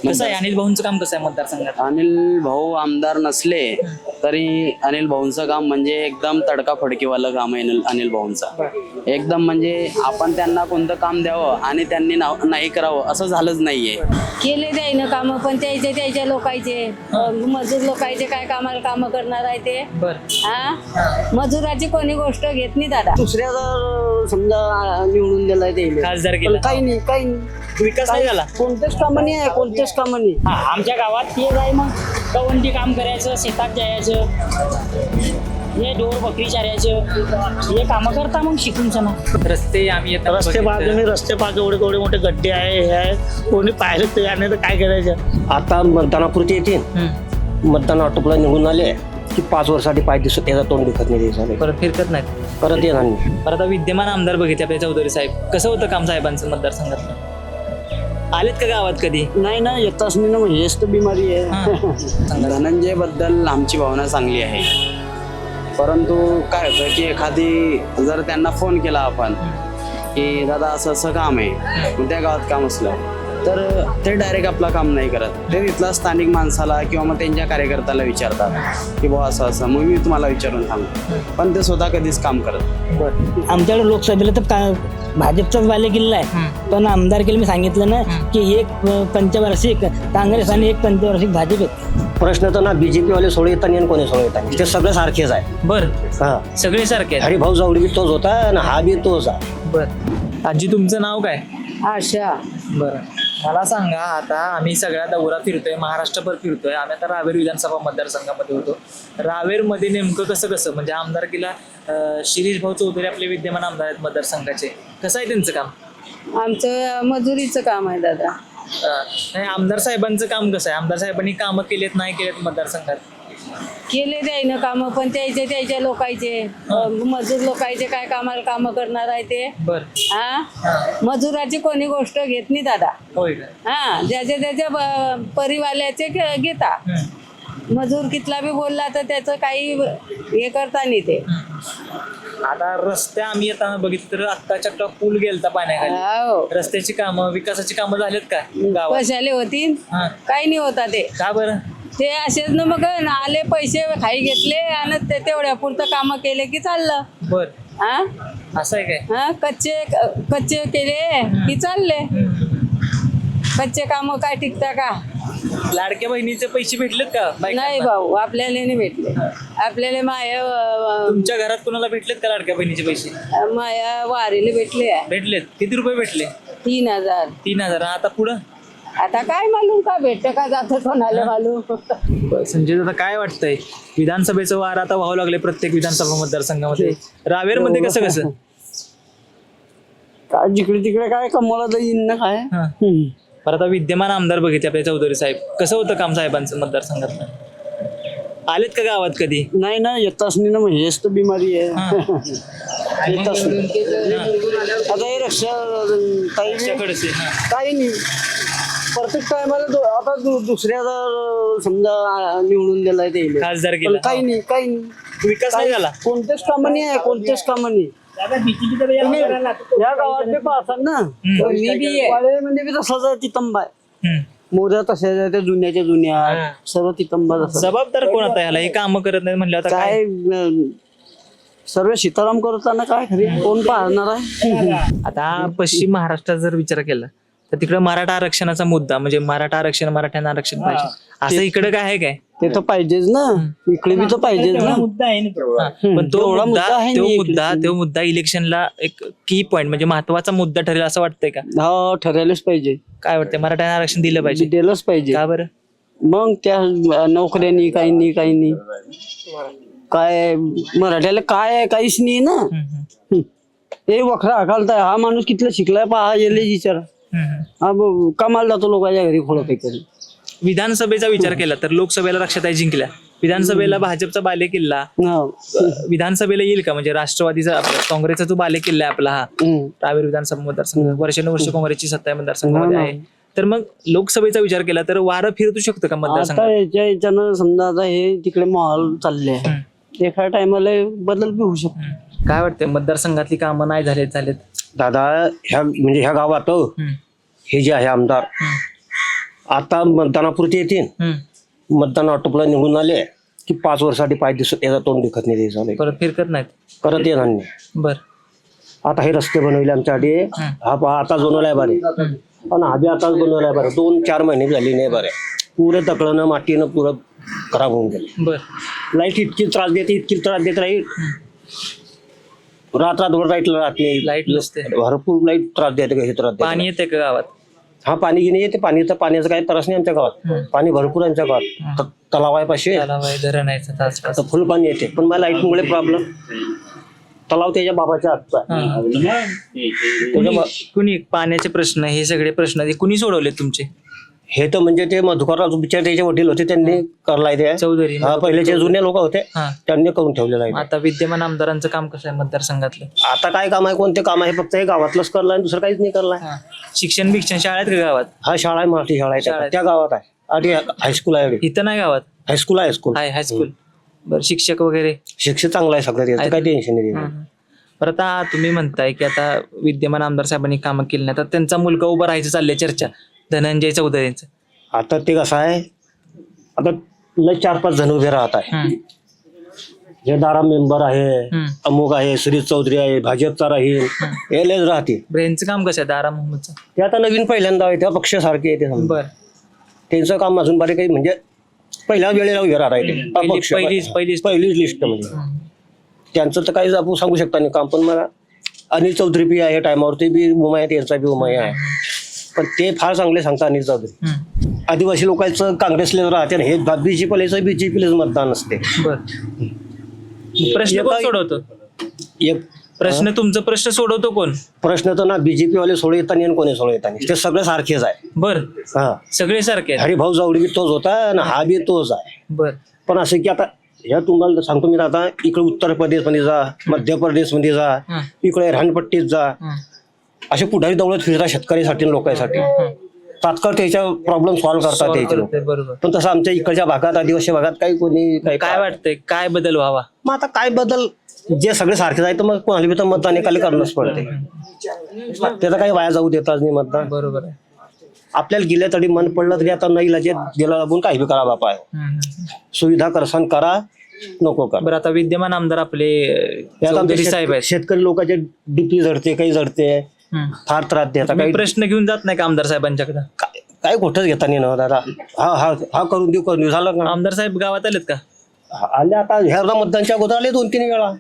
कसं आहे अनिल भाऊंचं काम कसं आहे मतदारसंघात? अनिल भाऊ आमदार नसले तरी अनिल भाऊंचं काम म्हणजे एकदम तडकाफडकीवालं काम आहे अनिल भाऊंचा. एकदम म्हणजे आपण त्यांना कोणतं काम द्यावं आणि त्यांनी नाही करावं असं झालंच नाहीये. केले जाईन काम पण त्याच्या लोकांचे मजूर लोकांचे काय काम करणार आहे ते. हा मजुराची कोणी गोष्ट घेत नाही दादा. दुसऱ्या जर समजा निवडून दिलाय ते खासदार केला काही नाही विकास नाही झाला. कोणतेच कामं नाही आहे कोणतेच कामं नाही. आमच्या गावात ते जाय मग कवंडी काम करायचं, शेतात जायचं, हे ढोर बकरी चारायचं, हे कामं करता मग शिकून सणा. रस्ते आम्ही येताना रस्ते बघितलं. रस्ते पाक एवढे मोठे गड्डे आहे, हे आहे, कोणी पाहिलं ते आणि काय करायचं. आता मतदानापुरती येते मतदान आटोपला निघून आले की 5 वर्षासाठी पाय दिसत त्याचा तोंड दिसत नाही झाले परत फिरकत नाहीत. परत येणार नाही. परत आता विद्यमान आमदार बघितले आपल्या चौधरी साहेब, कसं होतं काम साहेबांचं मतदारसंघात? आलेत का गावात कधी? नाही ना येताच नाही ना, हेच तर बिमारी आहे. धनंजय बद्दल आमची भावना चांगली आहे, परंतु काय होतं की एखादी जर त्यांना फोन केला आपण की दादा असं असं काम आहे, त्या गावात काम असलं तर ते डायरेक्ट आपलं काम नाही करत. ते तिथला स्थानिक माणसाला किंवा मग त्यांच्या कार्यकर्त्याला विचारतात की बुवा असं असं, मग मी तुम्हाला विचारून सांगतो, पण ते स्वतः कधीच काम करत. आमच्याकडे लोकसभेला तर भाजपचाच बालेकिल्ला आहे, पण आमदार केलं मी सांगितलं ना की एक पंचवार्षिक काँग्रेस आणि एक पंचवार्षिक भाजप आहे. प्रश्न तर ना बीजेपी वाले सोडवता नाही आणि कोणी सोडवता नाही, ते सगळं सारखेच आहे. बर हा सगळे सारखे आहेत. हरिभाऊ जावडी बी तोच होता आणि हा बी तोच आहे. बर आजी तुमचं नाव काय? आशा. बरं मला सांगा, आता आम्ही सगळ्या दौरा फिरतोय, महाराष्ट्रभर फिरतोय. आम्ही आता रावेर विधानसभा मतदारसंघामध्ये होतो. रावेरमध्ये नेमकं कसं म्हणजे आमदारकीला शिरीष भाऊ चौधरी आपले विद्यमान आमदार आहेत मतदारसंघाचे, कसं आहे त्यांचं काम? आमचं मजुरीचं काम आहे दादा. नाही आमदार साहेबांचं काम कसं आहे? आमदार साहेबांनी कामं केलेत नाही केलेत मतदारसंघात? केले जाईन काम पण त्याच्या लोकांचे मजूर लोकांचे काय काम करणार आहे ते. बर हा मजुराची कोणी गोष्ट घेत नाही दादा. होय का? हा ज्याच्या परिवाल्याचे घेता. मजूर कितला बी बोलला तर त्याचं काही हे करता नाही ते. आता रस्ते आम्ही येताना बघितलं तर आत्ताच्या पूल गेलता पाण्याखाली. हो रस्त्याची कामं विकासाची कामं झालेत का गावात? कशाले होतील? हा. काही नाही होता ते. का बरं? ते असेच ना मग आले पैसे खाई घेतले आणि ते तेवढ्या पुरतं कामं केले की चाललं. बर हा असं आहे काय? हा कच्चे केले की चालले. कच्चे काम काय टिकता का? लाडक्या बहिणीचे पैसे भेटलेत का बायकांना? नाही भाऊ आपल्याला नाही भेटले. आपल्याला तुमच्या घरात कोणाला भेटलेत का लाडक्या बहिणीचे पैसे? माया वारीला भेटले. भेटलेत. किती रुपये भेटले? 3000. 3000. आता पुढं आता काय मालूम का भेटतं का जातं कोणाला मालूम. संजय दादा काय वाटतंय? विधानसभेचं वार आता व्हावं लागले प्रत्येक विधानसभा मतदारसंघामध्ये. रावेरमध्ये कसं काय जिकडे तिकडे काय कमवला तर येईन ना काय. हा. परत आता विद्यमान आमदार बघितले आपले चौधरी साहेब, कसं होतं काम साहेबांचं मतदारसंघात? आलेत का गावात कधी? नाही ना येताच नाही ना, हेच तर बिमारी आहे. येताच नाही. आता हे रक्षा त्याच्याकडेच आहे. हा. काही नाही प्रत्येक टायमाला आता दुसऱ्या जर समजा निवडून दिलाय ते खासदार पण केला. काही नाही विकास नाही झाला. कोणतेच कामं नाही आहे कोणतेच कामं नाही. या गावात बी पाहतात ना वाळे म्हणजे बी तसाच आहे तितंबा आहे. मोऱ्या तशाच आहे त्या जुन्याच्या जुन्या सर्व तितंबा तसा. जबाबदार कोण आता ह्याला? हे काम करत नाही म्हणलं आता काय? काय सर्व सीताराम करताना काय खरी कोण पाहणार आहे. आता पश्चिम महाराष्ट्रात जर विचार केला तर तिकडे मराठा आरक्षणाचा मुद्दा म्हणजे मराठा आरक्षण मराठ्यांना आरक्षण पाहिजे असं इकडे काय आहे काय? ते तर पाहिजेच ना, इकडे बी तर पाहिजेच ना. मुद्दा आहे ना. पण तेवढा मुद्दा आहे नाही तो मुद्दा इलेक्शनला एक की पॉइंट म्हणजे महत्वाचा मुद्दा ठरेल असं वाटतंय का? हा ठरायलाच पाहिजे. काय वाटतंय? मराठ्यांना आरक्षण दिलं पाहिजे. दिलंच पाहिजे. का बरं? मग त्या नोकऱ्यांनी काही नाही काय मराठ्याला काय आहे काहीच नाही ना. हे वखरा हाकालताय हा माणूस कितला शिकलाय पहा येले विचारा. हा कमाल जातो लोकांच्या घरी खोळ काही. विधानसभेचा विचार केला तर लोकसभेला रक्षाताई जिंकल्या, विधानसभेला भाजपचा बालेकिल्ला, विधानसभेला येईल का? म्हणजे राष्ट्रवादीचा काँग्रेसचा जो बालेकिल्ला आहे आपला हा रावेर विधानसभा मतदारसंघ, वर्षानुवर्ष काँग्रेसची सत्ता मतदारसंघामध्ये आहे. तर मग लोकसभेचा विचार केला तर वारं फिरतू शकतं का मतदारसंघात? याच्यानं समजा आता हे तिकडे माहोल चालले एका टायमाला बदल बी होऊ शकतो. काय वाटतंय मतदारसंघातली कामं नाही झालेत? दादा ह्या म्हणजे ह्या गावात हे जे आहे आमदार आता मतदानापुरते येतील, मतदान आटोपलं निघून आले की 5 वर्षासाठी पाय दिसत त्याचा तोंड दिखत नाही ते झालंय. परत फिरकत नाहीत. परत येणार नाही. बर. आता हे रस्ते बनवले आमच्यासाठी, हा पहा आता बनवलाय बरे, पण हा बी आताच बनवलाय बरं. 2-4 महिने झाली नाही बरे. पुरे तकळनं मातीनं पुरं खराब होऊन गेले. बर. लाईट इतकी त्रास देत राहील, रात्रभर लाईट राहत नाही. लाईट नसते. भरपूर लाईट त्रास देते, हे त्रास देते. पाणी येते का गावात? हा पाणी घेणे येते. पाण्याचा काही त्रास नाही आमच्या गावात. पाणी भरपूर आमच्या गावात. तलाव आहे पाचशे, तलाव आहे, धरण आहे तास. आता फुल पाणी येते. पण मला लाईटमुळे प्रॉब्लेम. तलाव त्याच्या बाबाच्या हातचा आहे. कुणी पाण्याचे प्रश्न, हे सगळे प्रश्न ते कुणी सोडवले तुमचे? हे तर म्हणजे ते मधुकरराव बिचार त्याचे वडील होते, त्यांनी करलाय ते. चौधरी. हा पहिले जे जुने लोक होते हा. त्यांनी करून ठेवलेलं आहे. आता विद्यमान आमदारांचं काम कसं आहे मतदारसंघातलं? आता काय काम आहे, कोणते काम आहे, फक्त हे गावातलंच करलाय, दुसरं काहीच नाही करलाय. शिक्षण शाळा आहेत का गावात? हा शाळा आहे, मराठी शाळा आहे, त्या गावात आहे. आणि हायस्कूल आहे, इथं नाही गावात? हायस्कूल आहे, हायस्कूल आहे हायस्कूल. बरं. शिक्षक वगैरे? शिक्षक चांगलं आहे सगळं, त्याचं काही टेन्शन नाही. बरं. आता तुम्ही म्हणताय की आता विद्यमान आमदार साहेबांनी कामं केली नाही, तर त्यांचा मुलगा उभा राहायचं चाललंय चर्चा, धनंजय चौधरींचं. आता ते कसं आहे, आता लय 4-5 जण उभे राहत आहे. हे दारा मेंबर आहे, अमुक आहे, श्री चौधरी आहे, भाजपचा राहील, हे लयच राहते. ब्रेनचं काम कसं आहे दारा मोहम्मदचं? ते आता नवीन पहिल्यांदा आहे, त्या पक्षासारखे आहे ते. बरं. त्यांचं काम अजून बरे काही म्हणजे पहिल्या वेळेला उभे राहते. पहिलीच लिस्ट म्हणजे त्यांचं तर काही आपण सांगू शकता नाही काम. पण मला अनिल चौधरी बी आहे टायमावर, ते बी उमा आहे, त्यांचा बी उमा आहे. पण ते फार चांगले सांगतात अनिल चौधरी. आदिवासी लोकांचं काँग्रेसला राहते, हे बीजेपीलाच मतदान असते. प्रश्न कोण सोडवतो? एक प्रश्न तुमचा प्रश्न सोडवतो कोण? प्रश्न तर ना बीजेपी वाले सोडू येतात आणि कोणी सोडू येतात, ते सगळे सारखेच आहे. बर. हा, सगळे सारखे आहेत. हरिभाऊ जावडी बी तोच होता आणि हा बी तोच आहे. बर. पण असं की आता ह्या तुम्हाला सांगतो मी, आता इकडे उत्तर प्रदेश मध्ये जा, मध्य प्रदेश मध्ये जा, इकडे रानपट्टीत जा, असे पुढारी दौलत फिरतात शेतकऱ्यासाठी, लोकांसाठी. तात्काळ त्याच्या प्रॉब्लेम सॉल्व्ह करतात त्याचे लोक. बरोबर. पण तसं आमच्या इकडच्या भागात, आदिवासी भागात काही कोणी काय वाटतंय, काय बदल व्हावा? मग आता काय बदल, जे सगळे सारखेच आहे तर मग कोणाला बी तर मतदान एकाला करणंच पडते. त्याचं काही वाया जाऊ देतात नाही मतदान. बरोबर आहे. आपल्याला गेल्या तरी मन पडलं तरी आता नाही गेला लागून काही बी करा बापा. सुविधा करसान करा, नको करा. बरं. आता विद्यमान आमदार आपले चौधरी साहेब आहेत. शेतकरी लोकांचे डीपी जडते, काही जडते, फार त्रास देतात. काही प्रश्न घेऊन जात नाही का आमदार साहेबांच्याकडे? काय कुठंच घेता नाही ना दादा. हा करून देऊ झालं का? आमदार साहेब गावात आलेत का? आले आता ह्या मतदानच्या अगोदर आले 2-3 वेळा.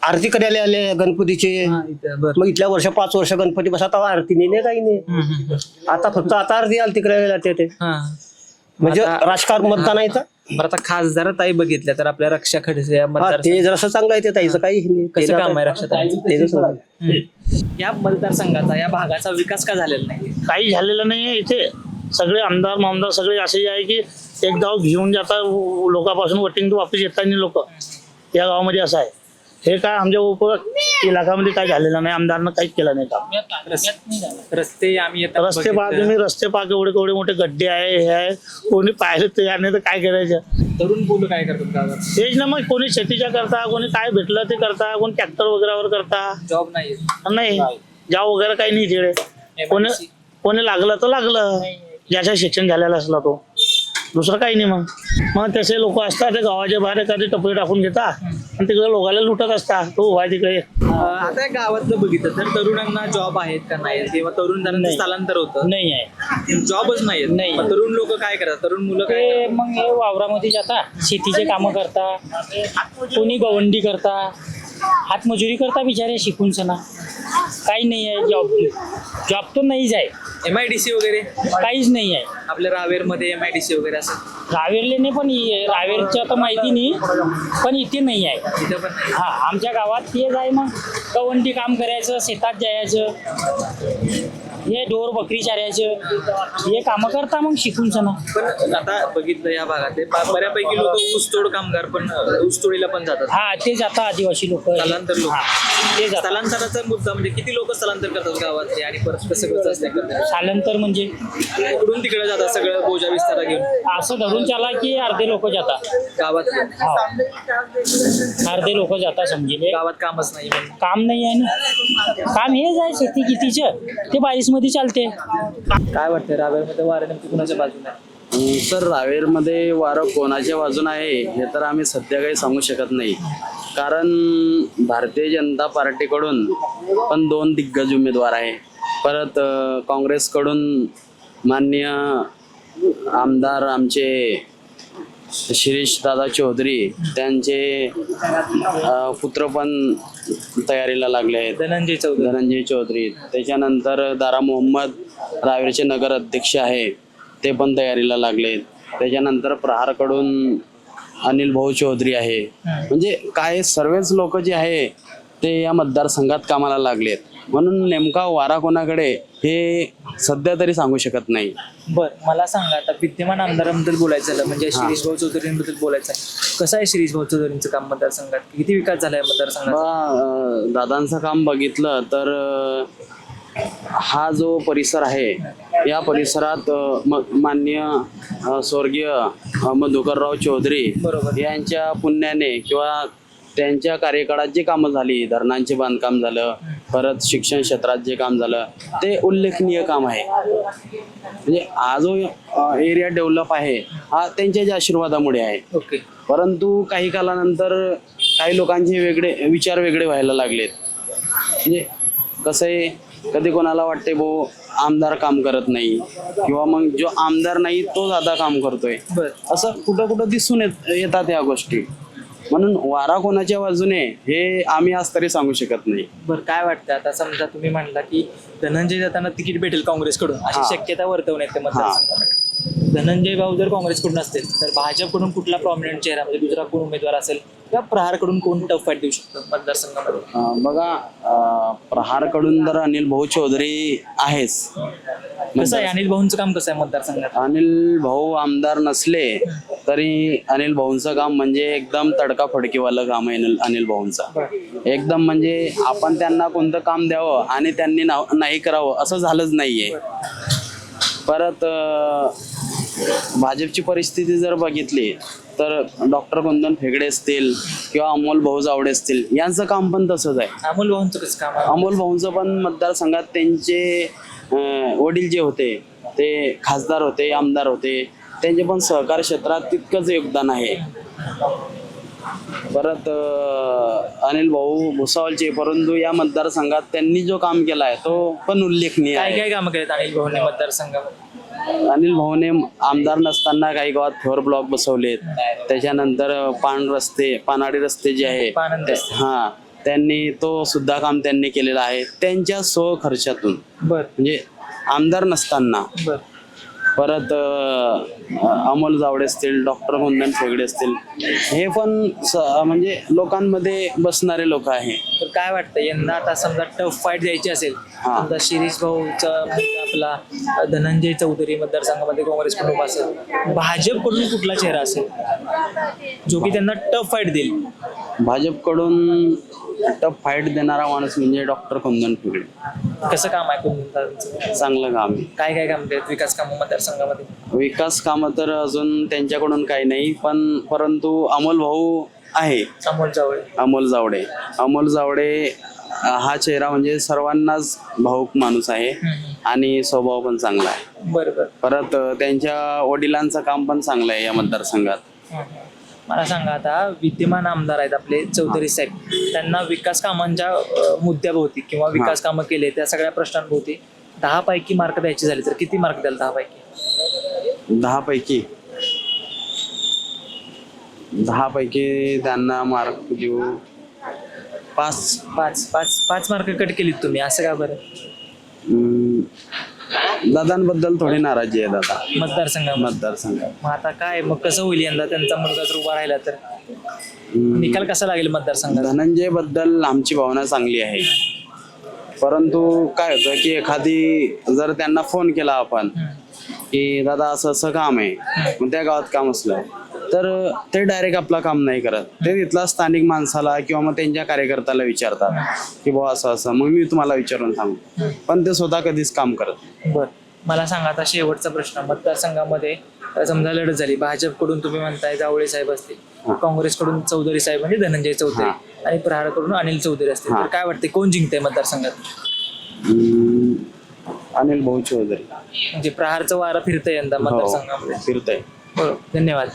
आरती करायला आले गणपतीचे. मग इथल्या 5 वर्ष गणपती बस, आता आरती नाही काही नाही. आता फक्त आता आरती आली तिकडे ते म्हणजे राजकारण मतदान आहे. बरं. आता खासदार ताई बघितल्या तर आपल्या रक्षा खडसे ते जरासं चांगलं आहे ते ताईचं काही कसं काम आहे रक्षा ताई. या मतदारसंघाचा, या भागाचा विकास का झालेला नाही? काही झालेलं नाही. इथे सगळे आमदार सगळे असे आहे की एक गाव घेऊन जाता लोकांपासून वोटिंग तो वापस येतात नाही लोक. या गावामध्ये असं आहे. हे काय आमच्या इलाकामध्ये काय झालेलं नाही, आमदारनं काहीच केलं नाही काम. रस्ते आम्ही रस्ते पहा तुम्ही, रस्ते पहा केवढे मोठे गड्डे आहे, हे आहे. कोणी पाहिलं तयार नाही तर काय करायचं. तरुण मुलं काय करतात गावात? तेच ना, मग कोणी शेतीच्या करता, कोणी काय भेटलं ते करता, कोणी ट्रॅक्टर वगैरेवर करता. जॉब नाही. जॉब वगैरे काही नाही तिकडे. कोणी लागलं तर लागलं, ज्याचं शिक्षण झालेलं असला तो, दुसरं काही नाही. मग तसे लोक असतात ते गावाच्या बाहेर एखादी टपरी टाकून घेतात आणि तिकडे लोकांना लुटत असतात. तो उभा तिकडे. आता गावातलं बघितलं तर तरुणांना जॉब आहेत का नाही, किंवा तरुण स्थलांतर होतं नाही आहे, जॉबच नाही. तरुण लोक काय करतात, तरुण मुलं काय ते मग हे वावरामध्ये जाता, शेतीचे कामं करता, कोणी गवंडी करता, हातमजुरी करता बिचारे शिकून सना. काही नाही आहे जॉब तर नाहीच आहे. MIDC वगैरे काहीच नाही आहे आपल्या रावेरमध्ये. MIDC वगैरे असं रावेरले नाही, पण रावेरचं आता माहिती नाही, पण इथे नाही आहे. तिथं पण नाही. हा, आमच्या गावात तेच आहे. मग गवंडी काम करायचं, शेतात जायचं, हे ढोर बकरी चारायचं, हे कामं करता मग शिकून सना. पण आता बघितलं या भागातले बऱ्यापैकी लोक ऊसतोड कामगार पण ऊसतोडीला पण जातात. हा, ते जाता आदिवासी लोक, स्थलांतर लोक. ते जातात. स्थलांतराचा मुद्दा म्हणजे किती लोक स्थलांतर करतात गावातले, आणि परत कसं करतात? स्थलांतर म्हणजे इकडून तिकडे जातात सगळं बोजा विस्तारा घेऊन. असं धरून चाला की अर्धे लोक जातात गावात. अर्धे लोक जातात समजेले. गावात कामच नाही. काम नाही आहे ना, काम हेच आहे शेती कितीचं, ते 22 मध्ये चालते. काय वाटतं रावेरमध्ये वारं नेमकं कुणाच्या बाजूने आहे? तर रावेरमध्ये वारं कोणाच्या बाजून आहे हे तर आम्ही सध्या काही सांगू शकत नाही, कारण भारतीय जनता पार्टीकडून पण 2 दिग्गज उमेदवार आहे. परत काँग्रेसकडून माननीय आमदार आमचे शिरीष दादा चौधरी त्यांचे पुत्र पण तयारीला लागले आहेत, धनंजय चौधरी. त्याच्यानंतर दारा मोहम्मद रावेरचे नगर अध्यक्ष आहे, ते पण तयारीला लागलेत. त्याच्यानंतर प्रहारकडून अनिल भाऊ चौधरी आहे. म्हणजे काय सर्वच लोक जे आहे ते या मतदारसंघात कामाला लागलेत. म्हणून नेमका वारा कोणाकडे हे सध्या तरी सांगू शकत नाही. बर, मला सांगा आता विद्यमान आमदारांबद्दल बोलायचं झालं म्हणजे शिरीष भाऊ चौधरींबद्दल बोलायचं आहे. कसं आहे शिरीष भाऊ चौधरींचं काम मतदारसंघात? किती विकास झालाय मतदारसंघात? दादांचं काम बघितलं तर हा जो परिसर आहे या परिसरात माननीय स्वर्गीय मधुकरराव चौधरी यांच्या पुण्याने किंवा त्यांच्या कार्यकाळात जे कामं झाली, धरणांचे बांधकाम झालं, परत शिक्षण क्षेत्रात जे काम झालं ते उल्लेखनीय काम आहे. म्हणजे हा जो एरिया डेव्हलप आहे हा त्यांच्या ज्या आशीर्वादामुळे आहे. ओके. परंतु काही कालानंतर काही लोकांचे विचार वेगळे व्हायला लागलेत. म्हणजे कसं आहे, कधी कोणाला वाटते भाऊ आमदार काम करत नाही किंवा मग जो आमदार नाही तो दादा काम करतोय, असं कुठं कुठं दिसून येतात या गोष्टी. म्हणून वारा कोणाच्या बाजूने हे आम्ही आज तरी सांगू शकत नाही. बरं, काय वाटतं आता समजा तुम्ही म्हणला की धनंजय दादांना तिकीट भेटेल काँग्रेसकडून अशी शक्यता वर्तवण्यात येते मतदारसंघामध्ये. धनंजय भाऊ जर काँग्रेसकडून असतील तर भाजपकडून कुठला प्रॉमिनंट चेहरा म्हणजे दुसरा कोण उमेदवार असेल किंवा प्रहारकडून कोण टफ फाईट देऊ शकतो मतदारसंघामध्ये? बघा, प्रहारकडून तर अनिल भाऊ चौधरी आहेच. कसं आहे अनिल भाऊंचं काम कसं आहे मतदारसंघात? अनिल भाऊ आमदार नसले तरी अनिल भाऊंचं काम म्हणजे एकदम तडकाफडकीवालं काम आहे अनिल भाऊंचं. एकदम म्हणजे आपण त्यांना कोणतं काम द्यावं आणि त्यांनी नाही करावं असं झालंच नाहीये. परत भाजपची परिस्थिती जर बघितली तर डॉक्टर कुंदन फेगडे असतील किंवा अमोल भाऊ जावडे असतील यांचं काम पण तसंच आहे. अमोल भाऊंचं कसं काम आहे? अमोल भाऊंचं पण मतदारसंघात त्यांचे वडील जे होते ते खासदार होते, आमदार होते, त्यांचे पण सहकार क्षेत्रात तितकंच योगदान आहे. परत अनिल भाऊ भुसावळचे, परंतु या मतदारसंघात त्यांनी जो काम केला आहे तो पण उल्लेखनीय आहे. काय कामं केलेत अनिल भाऊंनी मतदारसंघामध्ये? अनिल भाऊने आमदार नसताना काही गावात फ्लोअर ब्लॉक बसवलेत. त्याच्यानंतर पानाडी रस्ते जे आहे त्यांनी तो सुद्धा काम त्यांनी केलेलं आहे त्यांच्या स्वखर्चातून. म्हणजे आमदार नसताना. परत अमोल जावडे असतील, डॉक्टर कुंदन फेगडे असतील, हे पण म्हणजे लोकांमध्ये बसणारे लोक आहे. तर काय वाटतं यंदा आता समजा टफ फाईट द्यायची असेल समजा शिरीष भाऊचा आपला धनंजय चौधरी मतदारसंघामध्ये काँग्रेसकडून उभा असेल, भाजपकडून कुठला चेहरा असेल जो की त्यांना टफ फाईट देईल? भाजपकडून टफ फाईट देणारा माणूस म्हणजे डॉक्टर कुंदन फेगडे. कसं काम आहे कुंदन? चांगलं काम आहे. काय काम केलं विकास कामं मतदारसंघामध्ये? विकास कामं तर अजून त्यांच्याकडून काही नाही, परंतु अमोल भाऊ आहे. अमोल जावडे हा चेहरा म्हणजे सर्वांनाच भाऊक माणूस आहे आणि स्वभाव पण चांगला आहे. बरोबर. परत त्यांच्या वडिलांचं काम पण चांगलं आहे या मतदारसंघात. मला सांगा आता विद्यमान आमदार आहेत आपले चौधरी साहेब, त्यांना विकास कामांच्या मुद्द्याभोवती किंवा विकास कामं केले त्या सगळ्या प्रश्नांभोवती 10 पैकी मार्क द्यायचे झाले तर किती मार्क द्याल? 10 पैकी त्यांना मार्क देऊ 5 मार्क कट केलीत तुम्ही, असं का बरं? दादांबद्दल थोडी नाराजी आहे दादा मतदारसंघात. मग आता काय, मग कसं होईल यंदा? त्यांचा मुलगा जर उभा राहिला तर निकाल कसा लागेल मतदारसंघात? धनंजय बद्दल आमची भावना चांगली आहे, परंतु काय होतं की एखादी जर त्यांना फोन केला आपण की दादा असं असं काम आहे, मग त्या गावात काम असलं तर ते डायरेक्ट आपलं काम नाही करत. ते तिथला स्थानिक माणसाला किंवा मग त्यांच्या कार्यकर्त्याला विचारतात की बुवा असं असं, मग मी तुम्हाला विचारून सांगू, पण ते स्वतः कधीच काम करत. बरं, मला सांगा आता शेवटचा प्रश्न. मतदारसंघामध्ये समजा लढत झाली, भाजपकडून तुम्ही म्हणताय जावळे साहेब असतील, काँग्रेसकडून चौधरी साहेब म्हणजे धनंजय चौधरी आणि प्रहारकडून अनिल चौधरी असतील, तर काय वाटते कोण जिंकते मतदारसंघात? अनिल भाऊ चौधरी म्हणजे प्रहारचं वारं फिरतंय यंदा मतदारसंघामध्ये. फिरतंय. बरोबर, धन्यवाद.